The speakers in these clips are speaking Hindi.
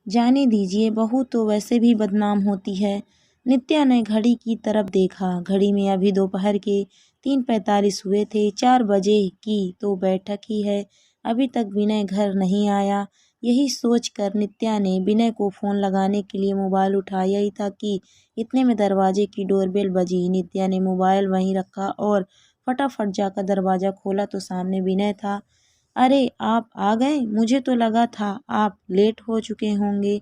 जाने दीजिए, बहू तो वैसे भी बदनाम होती है। नित्या ने घड़ी की तरफ देखा। घड़ी में अभी दोपहर के 3:45 हुए थे। 4 बजे की तो बैठक ही है, अभी तक विनय घर नहीं आया। यही सोचकर नित्या ने विनय को फ़ोन लगाने के लिए मोबाइल उठाया ही था कि इतने में दरवाजे की डोरबेल बजी। नित्या ने मोबाइल वहीं रखा और फटाफट जाकर दरवाज़ा खोला तो सामने विनय था। अरे आप आ गए, मुझे तो लगा था आप लेट हो चुके होंगे।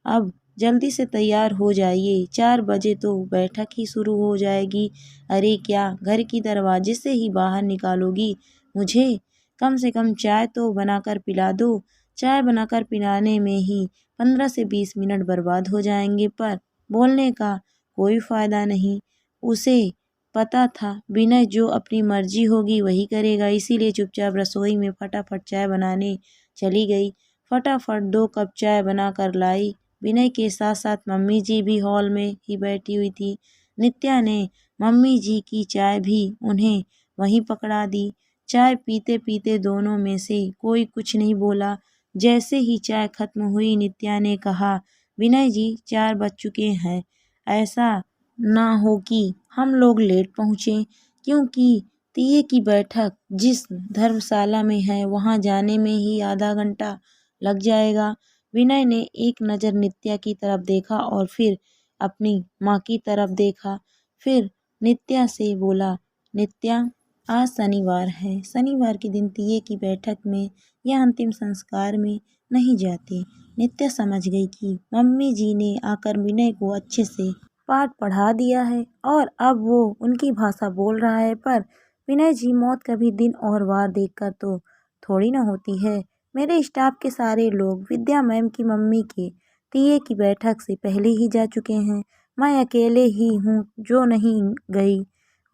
अब जल्दी से तैयार हो जाइए, 4 बजे तो बैठक ही शुरू हो जाएगी। अरे क्या घर की दरवाजे से ही बाहर निकालोगी मुझे? कम से कम चाय तो बनाकर पिला दो। चाय बनाकर पिलाने में ही 15 से 20 मिनट बर्बाद हो जाएंगे, पर बोलने का कोई फ़ायदा नहीं। उसे पता था विनय जो अपनी मर्जी होगी वही करेगा, इसीलिए चुपचाप रसोई में फटाफट चाय बनाने चली गई। फटाफट 2 कप चाय बनाकर लाई। विनय के साथ साथ मम्मी जी भी हॉल में ही बैठी हुई थी। नित्या ने मम्मी जी की चाय भी उन्हें वहीं पकड़ा दी। चाय पीते पीते दोनों में से कोई कुछ नहीं बोला। जैसे ही चाय खत्म हुई नित्या ने कहा, विनय जी 4 बज चुके हैं, ऐसा ना हो कि हम लोग लेट पहुँचे, क्योंकि तीये की बैठक जिस धर्मशाला में है वहाँ जाने में ही आधा घंटा लग जाएगा। विनय ने एक नज़र नित्या की तरफ देखा और फिर अपनी माँ की तरफ देखा। फिर नित्या से बोला, नित्या आज शनिवार है, शनिवार के दिन तीये की बैठक में या अंतिम संस्कार में नहीं जाते। नित्या समझ गई कि मम्मी जी ने आकर विनय को अच्छे से पाठ पढ़ा दिया है और अब वो उनकी भाषा बोल रहा है, पर विनय जी मौत कभी दिन और वार देखकर तो थोड़ी ना होती है। मेरे स्टाफ के सारे लोग विद्या मैम की मम्मी के तीये की बैठक से पहले ही जा चुके हैं। मैं अकेले ही हूँ जो नहीं गई।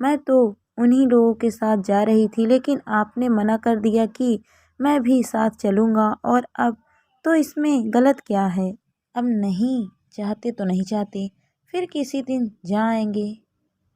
मैं तो उन्हीं लोगों के साथ जा रही थी, लेकिन आपने मना कर दिया कि मैं भी साथ चलूँगा, और अब तो इसमें गलत क्या है? अब नहीं चाहते तो नहीं चाहते, फिर किसी दिन जाएंगे,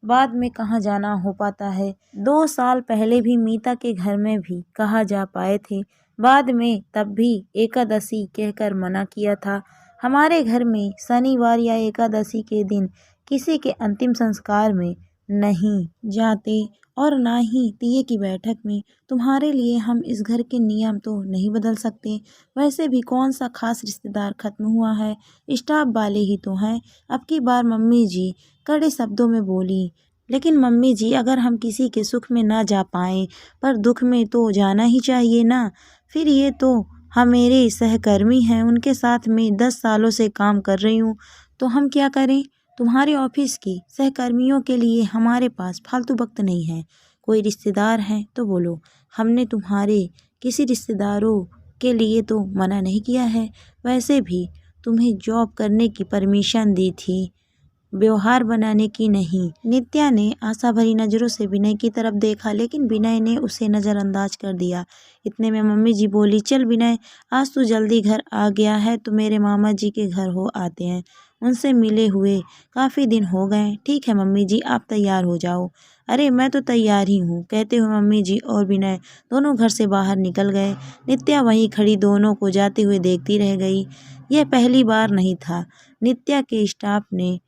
बाद में कहाँ जाना हो पाता है। 2 साल पहले भी मीता के घर में भी कहाँ जा पाए थे, बाद में तब भी एकादशी कहकर मना किया था। हमारे घर में शनिवार या एकादशी के दिन किसी के अंतिम संस्कार में नहीं जाते, और ना ही तीये की बैठक में। तुम्हारे लिए हम इस घर के नियम तो नहीं बदल सकते। वैसे भी कौन सा खास रिश्तेदार खत्म हुआ है, स्टाफ वाले ही तो हैं। अब की बार मम्मी जी कड़े शब्दों में बोली, लेकिन मम्मी जी अगर हम किसी के सुख में ना जा पाएँ पर दुख में तो जाना ही चाहिए ना। फिर ये तो हम मेरे सहकर्मी हैं, उनके साथ में 10 सालों से काम कर रही हूँ, तो हम क्या करें? तुम्हारे ऑफिस के सहकर्मियों के लिए हमारे पास फालतू वक्त नहीं है। कोई रिश्तेदार हैं तो बोलो, हमने तुम्हारे किसी रिश्तेदारों के लिए तो मना नहीं किया है। वैसे भी तुम्हें जॉब करने की परमिशन दी थी, व्यवहार बनाने की नहीं। नित्या ने आशा भरी नज़रों से विनय की तरफ देखा, लेकिन विनय ने उसे नज़रअंदाज कर दिया। इतने में मम्मी जी बोली, चल विनय, आज तू जल्दी घर आ गया है तो मेरे मामा जी के घर हो आते हैं, उनसे मिले हुए काफ़ी दिन हो गए। ठीक है मम्मी जी, आप तैयार हो जाओ। अरे मैं तो तैयार ही हूँ, कहते हुए मम्मी जी और विनय दोनों घर से बाहर निकल गए। नित्या वहीं खड़ी दोनों को जाते हुए देखती रह गई। यह पहली बार नहीं था। नित्या के स्टाफ ने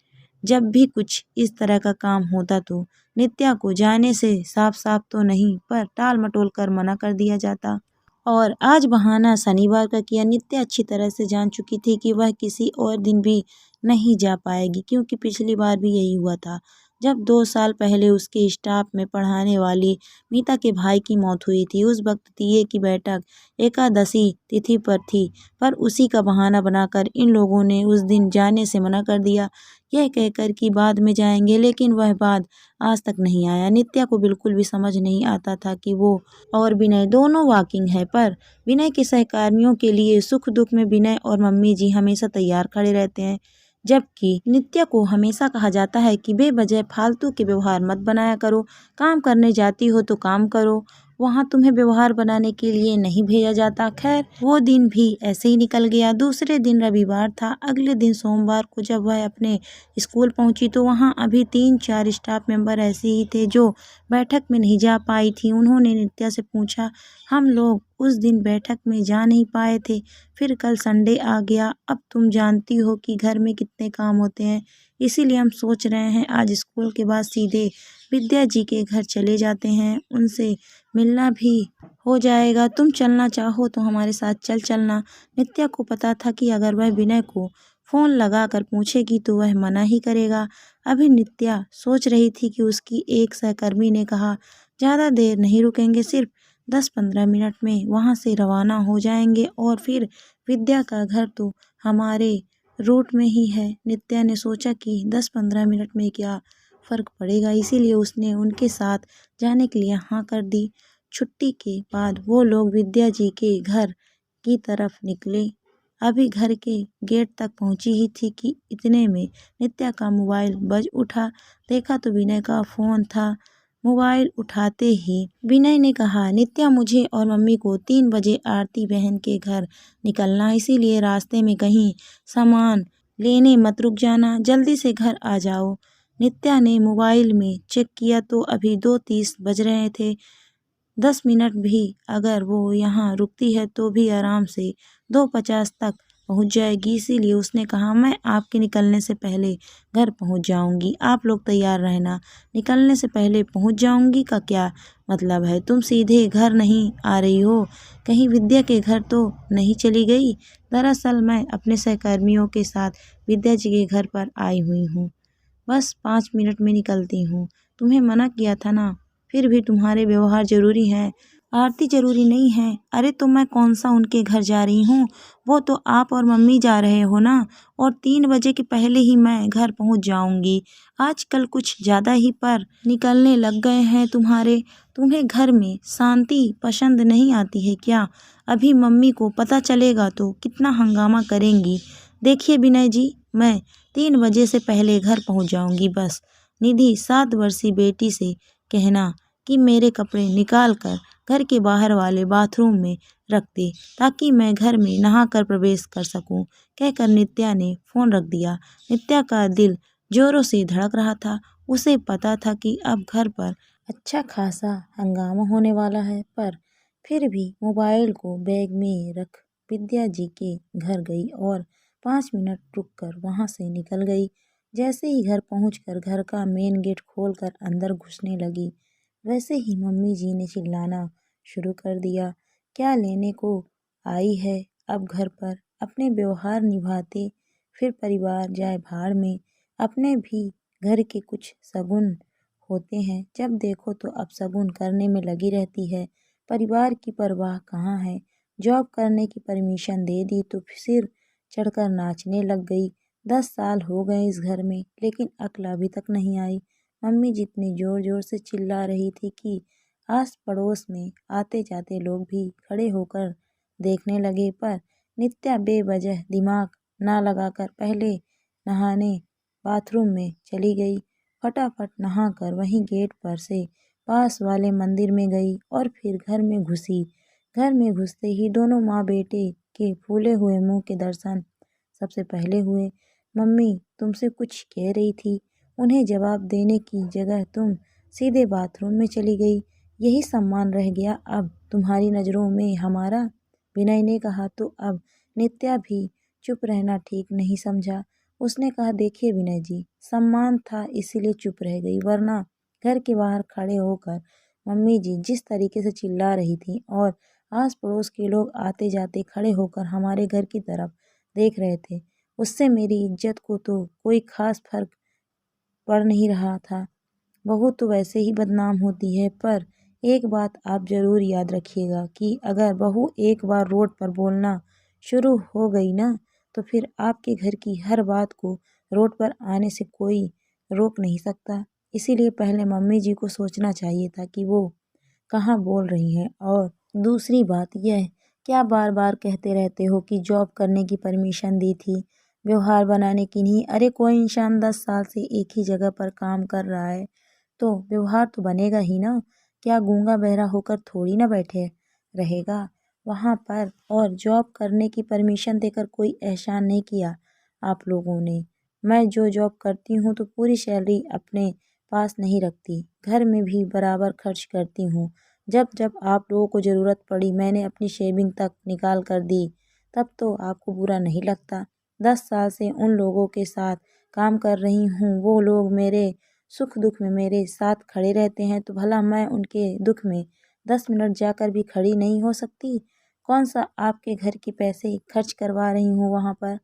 जब भी कुछ इस तरह का काम होता तो नित्या को जाने से साफ साफ तो नहीं पर टाल मटोल कर मना कर दिया जाता, और आज बहाना शनिवार का किया। नित्या अच्छी तरह से जान चुकी थी कि वह किसी और दिन भी नहीं जा पाएगी, क्योंकि पिछली बार भी यही हुआ था जब 2 साल पहले उसके स्टाफ में पढ़ाने वाली मीता के भाई की मौत हुई थी। उस वक्त तीये की बैठक एकादशी तिथि पर थी, पर उसी का बहाना बनाकर इन लोगों ने उस दिन जाने से मना कर दिया, यह कहकर कि बाद में जाएंगे, लेकिन वह बाद आज तक नहीं आया। नित्या को बिल्कुल भी समझ नहीं आता था कि वो और विनय दोनों वॉकिंग है, पर विनय के सहकर्मियों के लिए सुख दुख में विनय और मम्मी जी हमेशा तैयार खड़े रहते हैं, जबकि नित्या को हमेशा कहा जाता है कि बेवजह फालतू के व्यवहार मत बनाया करो, काम करने जाती हो तो काम करो। वहाँ तुम्हें व्यवहार बनाने के लिए नहीं भेजा जाता। खैर वो दिन भी ऐसे ही निकल गया। दूसरे दिन रविवार था। अगले दिन सोमवार को जब वह अपने स्कूल पहुंची तो वहाँ अभी 3-4 स्टाफ मेंबर ऐसे ही थे जो बैठक में नहीं जा पाई थी। उन्होंने नित्या से पूछा, हम लोग उस दिन बैठक में जा नहीं पाए थे, फिर कल संडे आ गया। अब तुम जानती हो कि घर में कितने काम होते हैं, इसीलिए हम सोच रहे हैं आज स्कूल के बाद सीधे विद्या जी के घर चले जाते हैं, उनसे मिलना भी हो जाएगा। तुम चलना चाहो तो हमारे साथ चल चलना। नित्या को पता था कि अगर वह विनय को फ़ोन लगाकर पूछेगी तो वह मना ही करेगा। अभी नित्या सोच रही थी कि उसकी एक सहकर्मी ने कहा, ज़्यादा देर नहीं रुकेंगे, सिर्फ 10-15 मिनट में वहाँ से रवाना हो जाएंगे और फिर विद्या का घर तो हमारे रूट में ही है। नित्या ने सोचा कि 10-15 मिनट में क्या फ़र्क पड़ेगा, इसीलिए उसने उनके साथ जाने के लिए हाँ कर दी। छुट्टी के बाद वो लोग विद्या जी के घर की तरफ निकले। अभी घर के गेट तक पहुंची ही थी कि इतने में नित्या का मोबाइल बज उठा। देखा तो विनय का फ़ोन था। मोबाइल उठाते ही विनय ने कहा, नित्या मुझे और मम्मी को 3 बजे आरती बहन के घर निकलना, इसीलिए रास्ते में कहीं सामान लेने मत रुक जाना, जल्दी से घर आ जाओ। नित्या ने मोबाइल में चेक किया तो अभी 2:30 बज रहे थे। 10 मिनट भी अगर वो यहाँ रुकती है तो भी आराम से 2:50 तक पहुँच जाएगी, इसीलिए उसने कहा, मैं आपके निकलने से पहले घर पहुँच जाऊँगी, आप लोग तैयार रहना। निकलने से पहले पहुँच जाऊँगी का क्या मतलब है? तुम सीधे घर नहीं आ रही हो? कहीं विद्या के घर तो नहीं चली गई? दरअसल मैं अपने सहकर्मियों के साथ विद्या जी के घर पर आई हुई हूँ, बस 5 मिनट में निकलती हूँ। तुम्हें मना किया था ना, फिर भी तुम्हारे व्यवहार जरूरी है, आरती जरूरी नहीं है। अरे तो मैं कौन सा उनके घर जा रही हूँ, वो तो आप और मम्मी जा रहे हो ना, और 3 बजे के पहले ही मैं घर पहुँच जाऊँगी। आजकल कुछ ज़्यादा ही पर निकलने लग गए हैं तुम्हारे। तुम्हें घर में शांति पसंद नहीं आती है क्या? अभी मम्मी को पता चलेगा तो कितना हंगामा करेंगी। देखिए विनय जी, मैं 3 बजे से पहले घर पहुँच जाऊँगी बस। निधि 7 वर्षीय बेटी से कहना कि मेरे कपड़े निकाल कर घर के बाहर वाले बाथरूम में रख दे ताकि मैं घर में नहाकर प्रवेश कर सकूं। कहकर नित्या ने फ़ोन रख दिया। नित्या का दिल जोरों से धड़क रहा था। उसे पता था कि अब घर पर अच्छा खासा हंगामा होने वाला है, पर फिर भी मोबाइल को बैग में रख विद्या जी के घर गई और 5 मिनट रुककर वहां से निकल गई। जैसे ही घर पहुंचकर घर का मेन गेट खोलकर अंदर घुसने लगी, वैसे ही मम्मी जी ने चिल्लाना शुरू कर दिया, क्या लेने को आई है अब घर पर? अपने व्यवहार निभाते फिर परिवार जाए भाड़ में। अपने भी घर के कुछ शगुन होते हैं, जब देखो तो अब शगुन करने में लगी रहती है। परिवार की परवाह कहाँ है? जॉब करने की परमिशन दे दी तो सिर चढ़कर नाचने लग गई। 10 साल हो गए इस घर में, लेकिन अक्ल अभी तक नहीं आई। मम्मी जितनी जोर जोर से चिल्ला रही थी कि आस पड़ोस में आते जाते लोग भी खड़े होकर देखने लगे, पर नित्या बेवजह दिमाग ना लगाकर पहले नहाने बाथरूम में चली गई। फटाफट नहाकर वहीं गेट पर से पास वाले मंदिर में गई और फिर घर में घुसी। घर में घुसते ही दोनों माँ बेटे के फूले हुए मुंह के दर्शन सबसे पहले हुए। मम्मी तुमसे कुछ कह रही थी, उन्हें जवाब देने की जगह तुम सीधे बाथरूम में चली गई, यही सम्मान रह गया अब तुम्हारी नज़रों में हमारा? विनय ने कहा तो अब नित्या भी चुप रहना ठीक नहीं समझा। उसने कहा, देखिए विनय जी, सम्मान था इसीलिए चुप रह गई, वरना घर के बाहर खड़े होकर मम्मी जी जिस तरीके से चिल्ला रही थी और आस पड़ोस के लोग आते जाते खड़े होकर हमारे घर की तरफ देख रहे थे, उससे मेरी इज्जत को तो कोई खास फर्क पड़ नहीं रहा था। बहू तो वैसे ही बदनाम होती है, पर एक बात आप ज़रूर याद रखिएगा कि अगर बहू एक बार रोड पर बोलना शुरू हो गई ना, तो फिर आपके घर की हर बात को रोड पर आने से कोई रोक नहीं सकता। इसीलिए पहले मम्मी जी को सोचना चाहिए था कि वो कहाँ बोल रही हैं। और दूसरी बात यह, क्या बार बार कहते रहते हो कि जॉब करने की परमिशन दी थी, व्यवहार बनाने की नहीं? अरे कोई इंसान 10 साल से एक ही जगह पर काम कर रहा है तो व्यवहार तो बनेगा ही ना। क्या गूंगा बहरा होकर थोड़ी ना बैठे रहेगा वहाँ पर। और जॉब करने की परमिशन देकर कोई एहसान नहीं किया आप लोगों ने। मैं जो जॉब करती हूँ तो पूरी सैलरी अपने पास नहीं रखती, घर में भी बराबर खर्च करती हूँ। जब जब आप लोगों को ज़रूरत पड़ी मैंने अपनी शेविंग तक निकाल कर दी, तब तो आपको बुरा नहीं लगता। 10 साल से उन लोगों के साथ काम कर रही हूँ, वो लोग मेरे सुख दुख में मेरे साथ खड़े रहते हैं, तो भला मैं उनके दुख में 10 मिनट जाकर भी खड़ी नहीं हो सकती? कौन सा आपके घर के पैसे खर्च करवा रही हूँ वहाँ पर।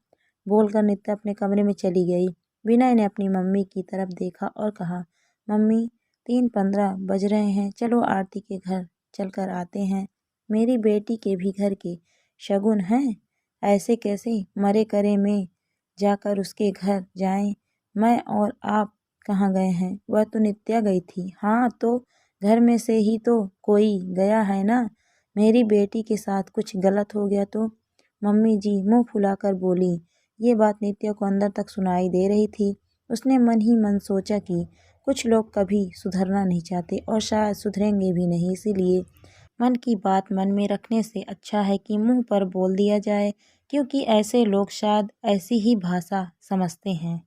बोलकर नित्या अपने कमरे में चली गई। विनय ने अपनी मम्मी की तरफ देखा और कहा, मम्मी 3:15 बज रहे हैं, चलो आरती के घर चलकर आते हैं। मेरी बेटी के भी घर के शगुन हैं, ऐसे कैसे मरे करे में जाकर उसके घर जाएं। मैं और आप कहाँ गए हैं? वह तो नित्या गई थी। हाँ तो घर में से ही तो कोई गया है ना। मेरी बेटी के साथ कुछ गलत हो गया तो? मम्मी जी मुंह फुलाकर बोली। ये बात नित्या को अंदर तक सुनाई दे रही थी। उसने मन ही मन सोचा कि कुछ लोग कभी सुधरना नहीं चाहते और शायद सुधरेंगे भी नहीं, इसीलिए मन की बात मन में रखने से अच्छा है कि मुंह पर बोल दिया जाए, क्योंकि ऐसे लोग शायद ऐसी ही भाषा समझते हैं।